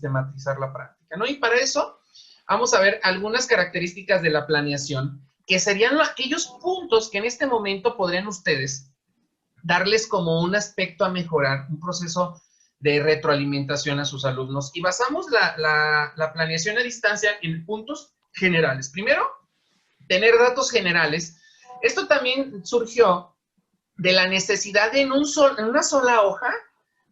sistematizar la práctica, ¿no? Y para eso vamos a ver algunas características de la planeación, que serían aquellos puntos que en este momento podrían ustedes darles como un aspecto a mejorar, un proceso de retroalimentación a sus alumnos. Y basamos la planeación a distancia en puntos generales. Primero, tener datos generales. Esto también surgió de la necesidad de en una sola hoja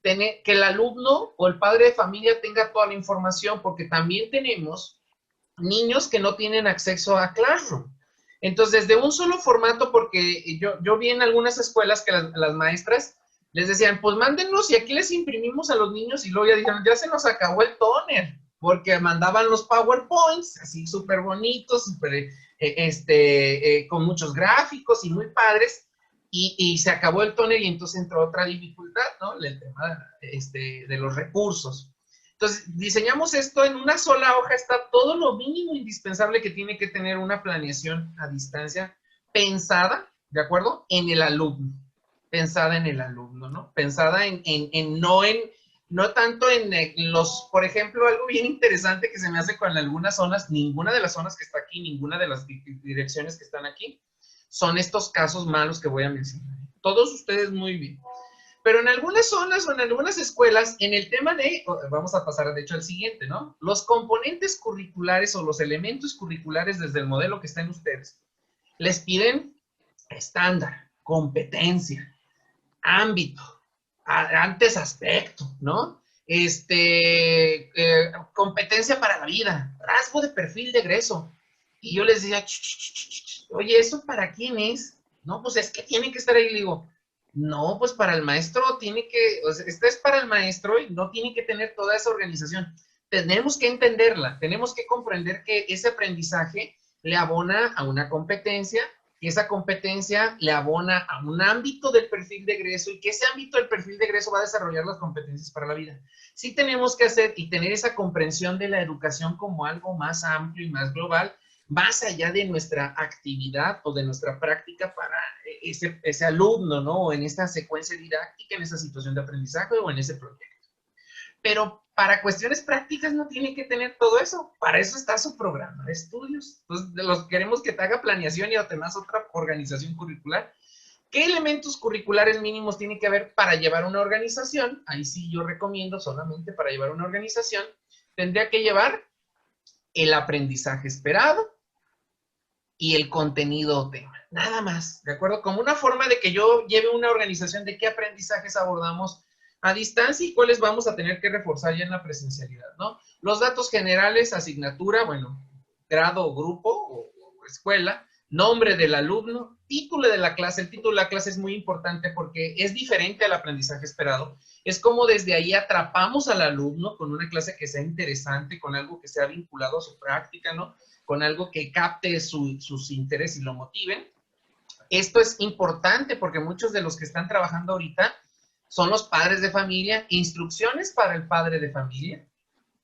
tener, que el alumno o el padre de familia tenga toda la información, porque también tenemos niños que no tienen acceso a Classroom. Entonces, desde un solo formato, porque yo vi en algunas escuelas que las maestras les decían, pues mándenos y aquí les imprimimos a los niños, y luego ya dijeron, ya se nos acabó el tóner, porque mandaban los PowerPoints, así súper bonitos, súper, con muchos gráficos y muy padres, y se acabó el tóner y entonces entró otra dificultad, ¿no? El tema de los recursos. Entonces, diseñamos esto en una sola hoja, está todo lo mínimo indispensable que tiene que tener una planeación a distancia pensada, ¿de acuerdo? En el alumno, pensada en el alumno, ¿no? Pensada no tanto en los, por ejemplo, algo bien interesante que se me hace con algunas zonas, ninguna de las zonas que está aquí, ninguna de las direcciones que están aquí, son estos casos malos que voy a mencionar. Todos ustedes muy bien. Pero en algunas zonas o en algunas escuelas, en el tema de, vamos a pasar de hecho al siguiente, ¿no? Los componentes curriculares o los elementos curriculares desde el modelo que está en ustedes, les piden estándar, competencia, ámbito, antes aspecto, ¿no? Competencia para la vida, rasgo de perfil de egreso. Y yo les decía, oye, ¿eso para quién es? No, pues es que tiene que estar ahí, le digo, no, pues para el maestro tiene que, o sea, esta es para el maestro y no tiene que tener toda esa organización. Tenemos que entenderla, tenemos que comprender que ese aprendizaje le abona a una competencia, que esa competencia le abona a un ámbito del perfil de egreso y que ese ámbito del perfil de egreso va a desarrollar las competencias para la vida. Sí tenemos que hacer y tener esa comprensión de la educación como algo más amplio y más global, más allá de nuestra actividad o de nuestra práctica para ese alumno, ¿no? O en esta secuencia didáctica, en esa situación de aprendizaje o en ese proyecto. Pero para cuestiones prácticas no tiene que tener todo eso. Para eso está su programa de estudios. Entonces, los queremos que te haga planeación y además otra organización curricular. ¿Qué elementos curriculares mínimos tiene que haber para llevar una organización? Ahí sí yo recomiendo solamente para llevar una organización, tendría que llevar el aprendizaje esperado y el contenido o tema. Nada más, ¿de acuerdo? Como una forma de que yo lleve una organización de qué aprendizajes abordamos a distancia y cuáles vamos a tener que reforzar ya en la presencialidad, ¿no? Los datos generales, asignatura, bueno, grado o grupo o escuela, nombre del alumno, título de la clase. El título de la clase es muy importante porque es diferente al aprendizaje esperado. Es como desde ahí atrapamos al alumno con una clase que sea interesante, con algo que sea vinculado a su práctica, ¿no? Con algo que capte sus intereses y lo motiven. Esto es importante porque muchos de los que están trabajando ahorita son los padres de familia, instrucciones para el padre de familia,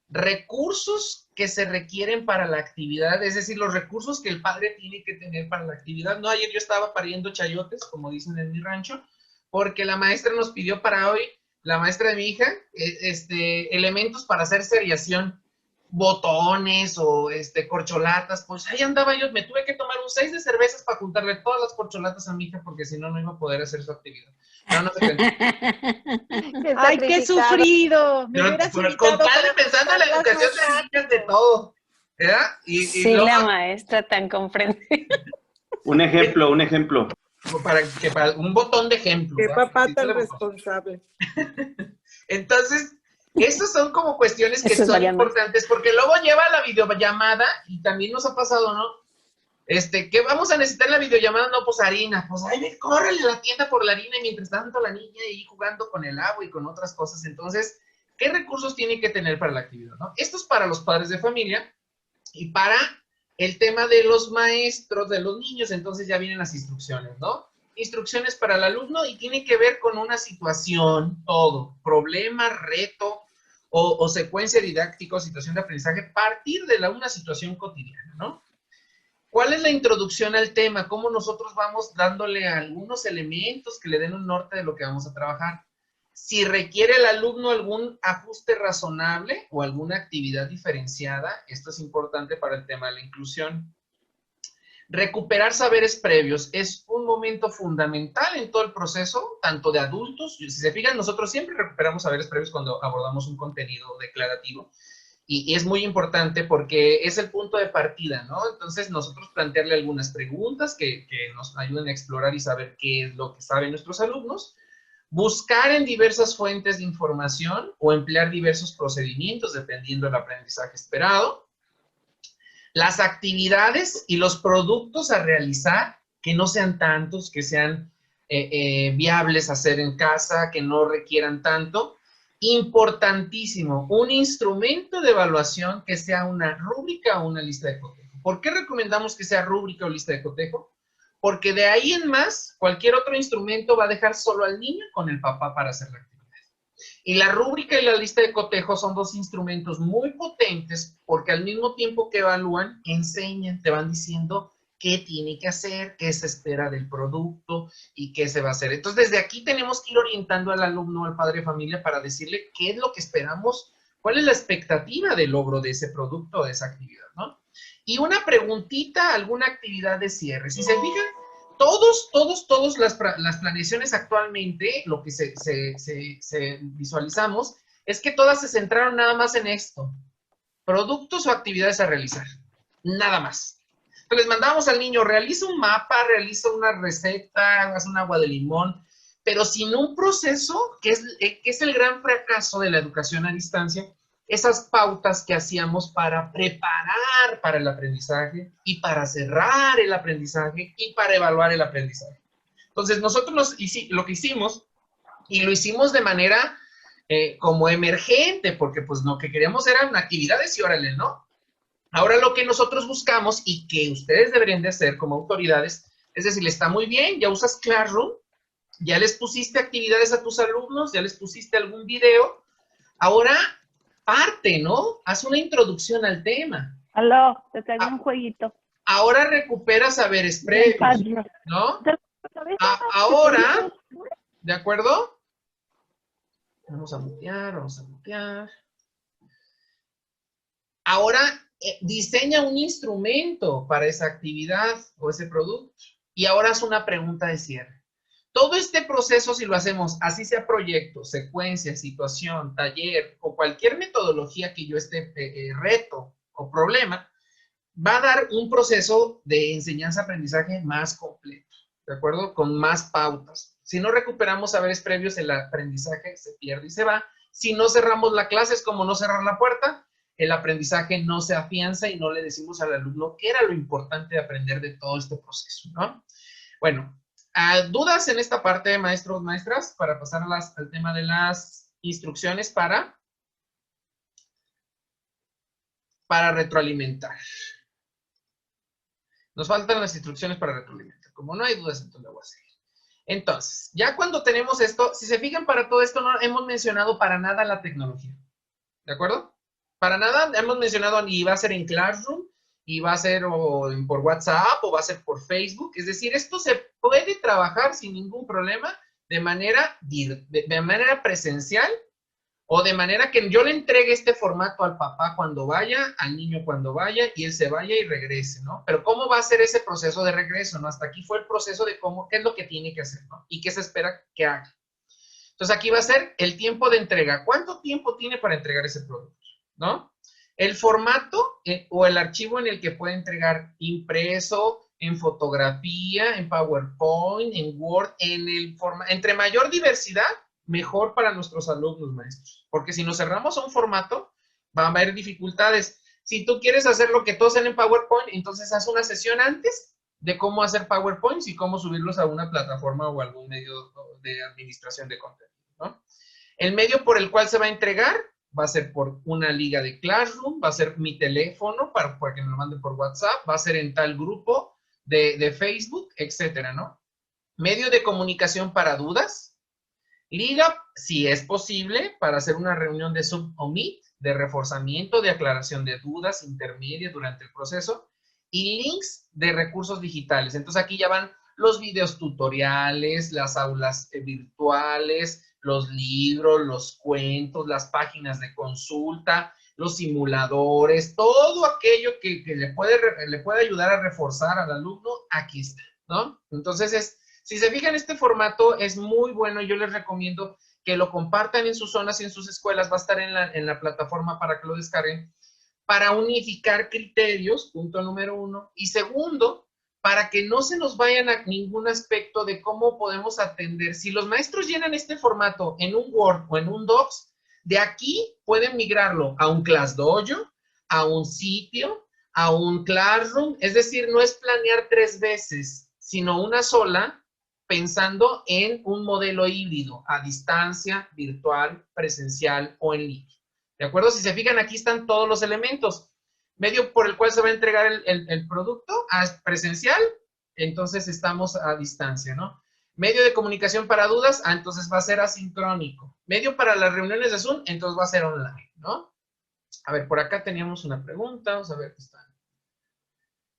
recursos que se requieren para la actividad, es decir, los recursos que el padre tiene que tener para la actividad. No, ayer yo estaba pariendo chayotes, como dicen en mi rancho, porque la maestra nos pidió para hoy, la maestra de mi hija, elementos para hacer seriación, botones o corcholatas. Pues ahí andaba yo, me tuve que tomar un 6 de cervezas para juntarle todas las corcholatas a mi hija, porque si no, no iba a poder hacer su actividad. No, no se ¡Ay, qué sufrido! Me hubieras pero con invitado tal de para pensando en la juntarlas educación más de niñas de rápido. todo, ¿verdad? Y Sí, luego, la maestra tan comprensiva. Un ejemplo, un ejemplo. para un botón de ejemplo, Qué ¿verdad? papá Sí, tan dale botón. responsable. Entonces, esas son como cuestiones que Eso son valía más. importantes, porque luego lleva la videollamada, y también nos ha pasado, ¿no? ¿Qué vamos a necesitar en la videollamada? No, pues harina. Pues ahí córrele a la tienda por la harina, y mientras tanto la niña ahí jugando con el agua y con otras cosas. Entonces, ¿qué recursos tiene que tener para la actividad, no? Esto es para los padres de familia y para el tema de los maestros, de los niños. Entonces ya vienen las instrucciones, ¿no? Instrucciones para el alumno y tiene que ver con una situación, todo, problema, reto o secuencia didáctica o situación de aprendizaje, partir de una situación cotidiana, ¿no? ¿Cuál es la introducción al tema? ¿Cómo nosotros vamos dándole algunos elementos que le den un norte de lo que vamos a trabajar? Si requiere el alumno algún ajuste razonable o alguna actividad diferenciada, esto es importante para el tema de la inclusión. Recuperar saberes previos es un momento fundamental en todo el proceso, tanto de adultos, si se fijan, nosotros siempre recuperamos saberes previos cuando abordamos un contenido declarativo, y es muy importante porque es el punto de partida, ¿no? Entonces nosotros plantearle algunas preguntas que nos ayuden a explorar y saber qué es lo que saben nuestros alumnos, buscar en diversas fuentes de información o emplear diversos procedimientos dependiendo del aprendizaje esperado, las actividades y los productos a realizar, que no sean tantos, que sean viables hacer en casa, que no requieran tanto. Importantísimo, un instrumento de evaluación que sea una rúbrica o una lista de cotejo. ¿Por qué recomendamos que sea rúbrica o lista de cotejo? Porque de ahí en más, cualquier otro instrumento va a dejar solo al niño con el papá para hacer la actividad. Y la rúbrica y la lista de cotejo son dos instrumentos muy potentes porque al mismo tiempo que evalúan, enseñan, te van diciendo qué tiene que hacer, qué se espera del producto y qué se va a hacer. Entonces, desde aquí tenemos que ir orientando al alumno, al padre de familia, para decirle qué es lo que esperamos, cuál es la expectativa de logro de ese producto o de esa actividad, ¿no? Y una preguntita, alguna actividad de cierre. Si se fijan, todas las planeaciones actualmente, lo que se visualizamos, es que todas se centraron nada más en esto. Productos o actividades a realizar. Nada más. Entonces, les mandábamos al niño, realiza un mapa, realiza una receta, haz un agua de limón, pero sin un proceso, que es el gran fracaso de la educación a distancia, esas pautas que hacíamos para preparar para el aprendizaje y para cerrar el aprendizaje y para evaluar el aprendizaje. Entonces, nosotros lo que hicimos, y lo hicimos de manera como emergente, porque pues lo que queríamos eran actividades y órale, ¿no? Ahora lo que nosotros buscamos y que ustedes deberían de hacer como autoridades, es decir, está muy bien, ya usas Classroom, ya les pusiste actividades a tus alumnos, ya les pusiste algún video, ahora parte, ¿no? Haz una introducción al tema. Aló, te traigo un jueguito. Ahora recupera saberes previos, ¿no? Ahora, ¿de acuerdo? Vamos a mutear. Ahora, diseña un instrumento para esa actividad o ese producto. Y ahora haz una pregunta de cierre. Todo este proceso, si lo hacemos, así sea proyecto, secuencia, situación, taller o cualquier metodología que yo esté reto o problema, va a dar un proceso de enseñanza-aprendizaje más completo, ¿de acuerdo? Con más pautas. Si no recuperamos saberes previos, el aprendizaje se pierde y se va. Si no cerramos la clase, es como no cerrar la puerta, el aprendizaje no se afianza y no le decimos al alumno qué era lo importante de aprender de todo este proceso, ¿no? Bueno, ¿dudas en esta parte, maestros, maestras? Para pasar al tema de las instrucciones para retroalimentar. Nos faltan las instrucciones para retroalimentar. Como no hay dudas, entonces lo voy a seguir. Entonces, ya cuando tenemos esto, si se fijan, para todo esto no hemos mencionado para nada la tecnología. ¿De acuerdo? Para nada hemos mencionado ni va a ser en Classroom, y va a ser por WhatsApp, o va a ser por Facebook. Es decir, esto se puede trabajar sin ningún problema de manera presencial, o de manera que yo le entregue este formato al papá cuando vaya, al niño cuando vaya, y él se vaya y regrese, ¿no? Pero ¿cómo va a ser ese proceso de regreso, no? Hasta aquí fue el proceso de qué es lo que tiene que hacer, ¿no? Y qué se espera que haga. Entonces, aquí va a ser el tiempo de entrega. ¿Cuánto tiempo tiene para entregar ese producto, no? El formato o el archivo en el que puede entregar impreso, en fotografía, en PowerPoint, en Word, entre mayor diversidad, mejor para nuestros alumnos, maestros. Porque si nos cerramos a un formato, van a haber dificultades. Si tú quieres hacer lo que todos hacen en PowerPoint, entonces haz una sesión antes de cómo hacer PowerPoints y cómo subirlos a una plataforma o algún medio de administración de contenido, ¿no? El medio por el cual se va a entregar va a ser por una liga de Classroom, va a ser mi teléfono para que me lo manden por WhatsApp, va a ser en tal grupo de Facebook, etcétera, ¿no? Medio de comunicación para dudas. Liga, si es posible, para hacer una reunión de Zoom o Meet, de reforzamiento, de aclaración de dudas intermedia durante el proceso, y links de recursos digitales. Entonces aquí ya van los videos tutoriales, las aulas virtuales, los libros, los cuentos, las páginas de consulta, los simuladores, todo aquello que le puede ayudar a reforzar al alumno, aquí está, ¿no? Entonces, si se fijan, este formato es muy bueno. Yo les recomiendo que lo compartan en sus zonas y en sus escuelas. Va a estar en la plataforma para que lo descarguen, para unificar criterios, punto número 1. Y segundo, para que no se nos vayan a ningún aspecto de cómo podemos atender. Si los maestros llenan este formato en un Word o en un Docs, de aquí pueden migrarlo a un ClassDojo, a un sitio, a un Classroom. Es decir, no es planear 3 veces, sino una sola, pensando en un modelo híbrido, a distancia, virtual, presencial o en línea. ¿De acuerdo? Si se fijan, aquí están todos los elementos. Medio por el cual se va a entregar el producto, presencial, entonces estamos a distancia, ¿no? Medio de comunicación para dudas, entonces va a ser asincrónico. Medio para las reuniones de Zoom, entonces va a ser online, ¿no? A ver, por acá teníamos una pregunta, vamos a ver qué está.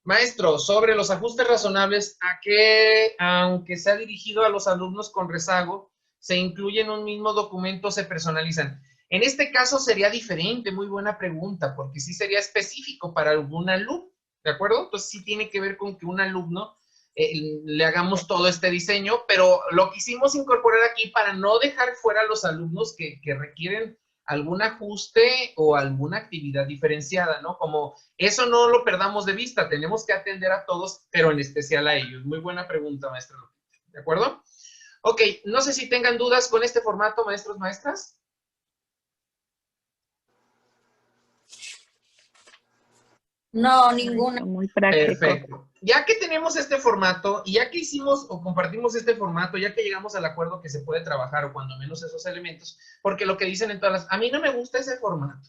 Maestro, sobre los ajustes razonables, ¿a qué, aunque sea dirigido a los alumnos con rezago, se incluye en un mismo documento, se personalizan? En este caso sería diferente, muy buena pregunta, porque sí sería específico para algún alumno, ¿de acuerdo? Entonces sí tiene que ver con que un alumno le hagamos todo este diseño, pero lo quisimos incorporar aquí para no dejar fuera a los alumnos que requieren algún ajuste o alguna actividad diferenciada, ¿no? Como eso no lo perdamos de vista, tenemos que atender a todos, pero en especial a ellos. Muy buena pregunta, maestro. ¿De acuerdo? Ok, no sé si tengan dudas con este formato, maestros, maestras. No, ninguna. Muy práctico. Perfecto. Ya que tenemos este formato y ya que hicimos o compartimos este formato, ya que llegamos al acuerdo que se puede trabajar o cuando menos esos elementos, porque lo que dicen en todas las... A mí no me gusta ese formato.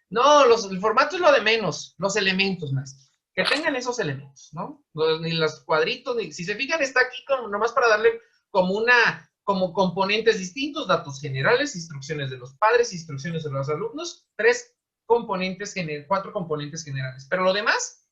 No, el formato es lo de menos, los elementos, maestro. Que tengan esos elementos, ¿no? Ni los cuadritos, ni... Si se fijan, está aquí nomás para darle como componentes distintos, datos generales, instrucciones de los padres, instrucciones de los alumnos, 4 componentes generales. Pero lo demás,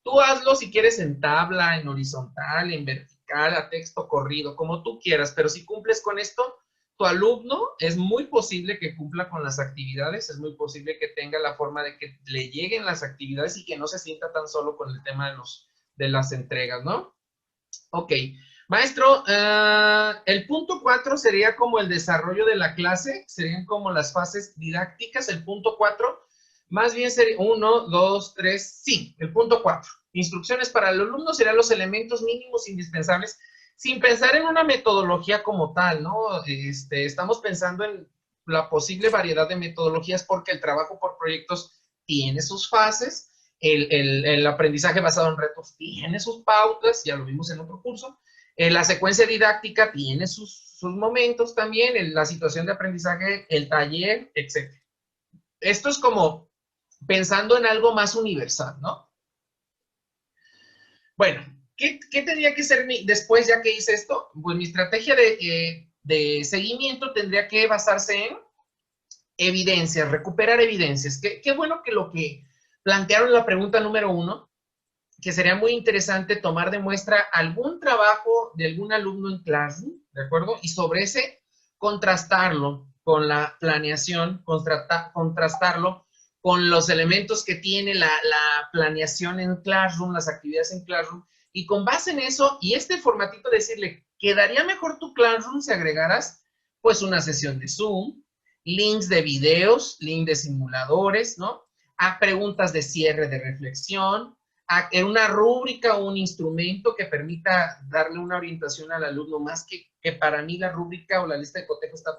tú hazlo si quieres en tabla, en horizontal, en vertical, a texto corrido, como tú quieras. Pero si cumples con esto, tu alumno es muy posible que cumpla con las actividades, es muy posible que tenga la forma de que le lleguen las actividades y que no se sienta tan solo con el tema de las entregas, ¿no? Ok. Maestro, el punto 4 sería como el desarrollo de la clase, serían como las fases didácticas, el punto 4. Más bien sería 1, 2, 3, sí, el punto 4. Instrucciones para el alumno serían los elementos mínimos indispensables, sin pensar en una metodología como tal, ¿no? Estamos pensando en la posible variedad de metodologías porque el trabajo por proyectos tiene sus fases, el aprendizaje basado en retos tiene sus pautas, ya lo vimos en otro curso, la secuencia didáctica tiene sus momentos también, la situación de aprendizaje, el taller, etc. Esto es como pensando en algo más universal, ¿no? Bueno, ¿qué tendría que ser después ya que hice esto? Pues mi estrategia de seguimiento tendría que basarse en evidencias, recuperar evidencias. Qué bueno que lo que plantearon en la pregunta número 1, que sería muy interesante tomar de muestra algún trabajo de algún alumno en Classroom, ¿de acuerdo? Y sobre ese contrastarlo con la planeación, contrastarlo con los elementos que tiene la planeación en Classroom, las actividades en Classroom, y con base en eso, y este formatito decirle, ¿quedaría mejor tu Classroom si agregaras, pues, una sesión de Zoom, links de videos, links de simuladores, ¿no? A preguntas de cierre de reflexión, en una rúbrica o un instrumento que permita darle una orientación al alumno, más que para mí la rúbrica o la lista de cotejo está